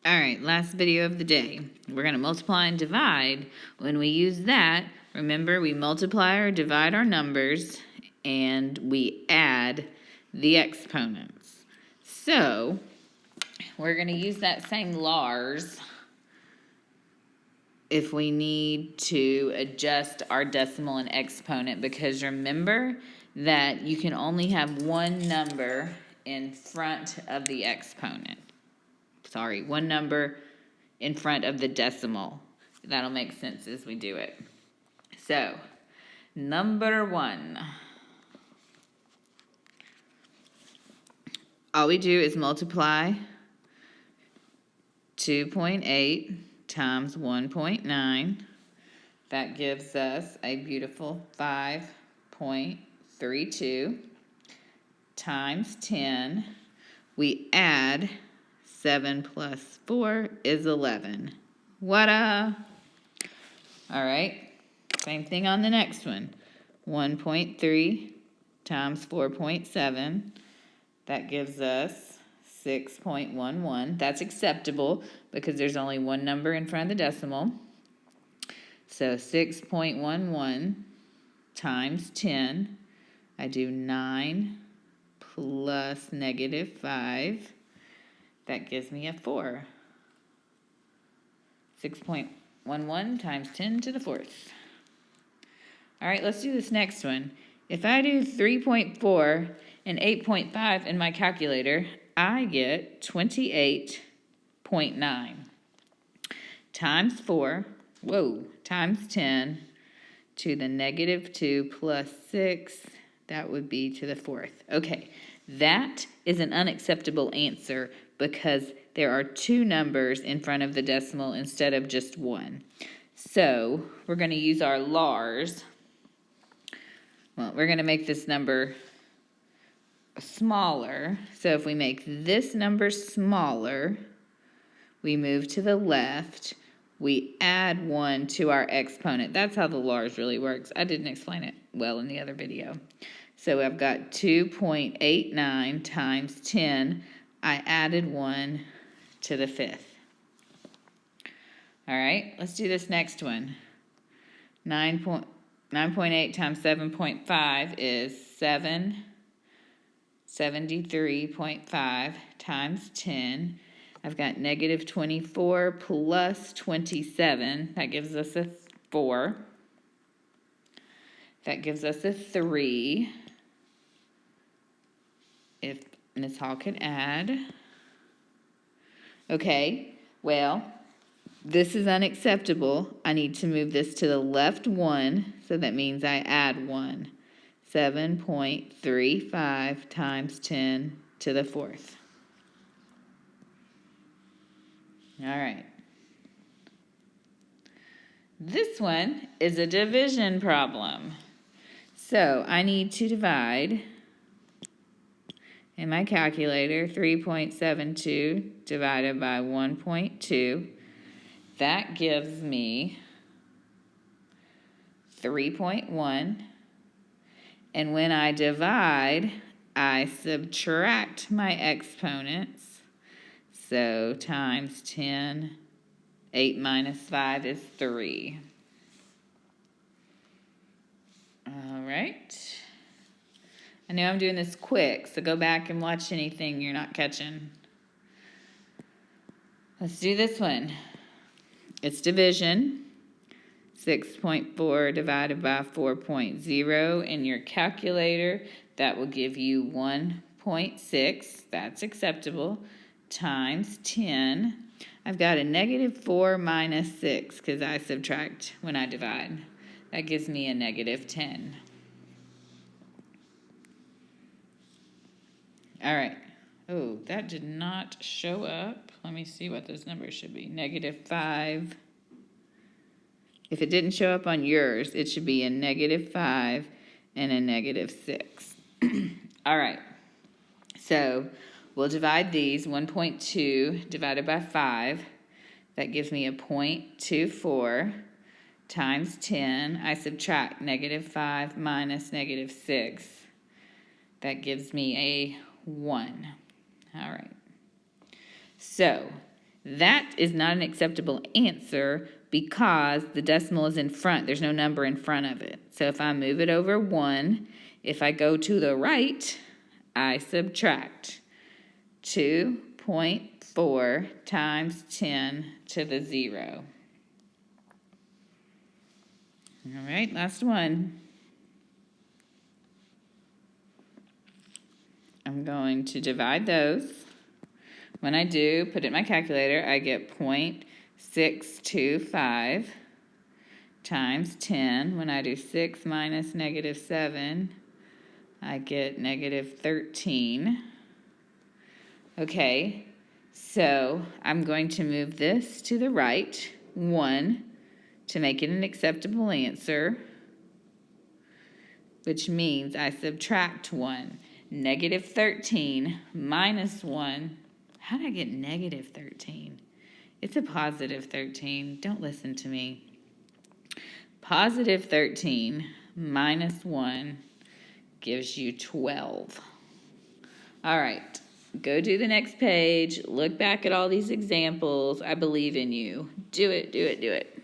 All right, last video of the day. We're going to multiply and divide. When we use that, remember we multiply or divide our numbers and we add the exponents. So we're going to use that same LARS if we need to adjust our decimal and exponent, because remember that you can only have one number in front of the exponent. Sorry, one number in front of the decimal. That'll make sense as we do it. So, number 1. All we do is multiply 2.8 times 1.9. That gives us a beautiful 5.32 times 10. We add 7 plus 4 is 11. What-a! All right, same thing on the next one. 1.3 times 4.7. That gives us 6.11. That's acceptable because there's only one number in front of the decimal. So 6.11 times 10. I do 9 plus negative 5. That gives me a 4. 6.11 times 10 to the 4th. All right, let's do this next one. If I do 3.4 and 8.5 in my calculator, I get 28.9 times 4, times 10 to the negative 2 plus 6, that would be to the 4th. Okay, that is an unacceptable answer because there are two numbers in front of the decimal instead of just one. So we're going to use our LARS. Well, we're going to make this number smaller. So if we make this number smaller, we move to the left. We add 1 to our exponent. That's how the LARS really works. I didn't explain it well in the other video. So I've got 2.89 times 10. I added 1 to the 5th. All right, let's do this next one. 9.8 times 7.5 is 773.5 times 10. I've got negative 24 plus 27. That gives us a 4. That gives us a 3. If Ms. Hall could add. Okay, well, this is unacceptable. I need to move this to the left 1, so that means I add 1. 7.35 times 10 to the 4th. All right. This one is a division problem. So I need to divide in my calculator 3.72 divided by 1.2. That gives me 3.1. And when I divide, I subtract my exponents. So times 10, 8 minus 5 is 3. All right. I know I'm doing this quick, so go back and watch anything you're not catching. Let's do this one. It's division. 6.4 divided by 4.0 in your calculator. That will give you 1.6. That's acceptable. Times 10. I've got a negative 4 minus 6 because I subtract when I divide. That gives me a negative 10. All right. Oh, that did not show up. Let me see what those numbers should be. Negative 5. If it didn't show up on yours, it should be a negative 5 and a negative 6. All right. So we'll divide these. 1.2 divided by 5. That gives me a 0.24 times 10. I subtract negative 5 minus negative 6. That gives me a 1. All right. So That is not an acceptable answer because the decimal is in front. There's no number in front of it. So if I move it over 1, if I go to the right, I subtract 2.4 times 10 to the 0. All right, last one. I'm going to divide those. When I do, put it in my calculator, I get 0.625 times 10. When I do 6 minus negative 7, I get negative 13. Okay, so I'm going to move this to the right, 1, to make it an acceptable answer, which means I subtract 1. Negative 13 minus 1. How did I get negative 13? It's a positive 13. Don't listen to me. Positive 13 minus 1 gives you 12. All right, go do the next page. Look back at all these examples. I believe in you. Do it, do it, do it.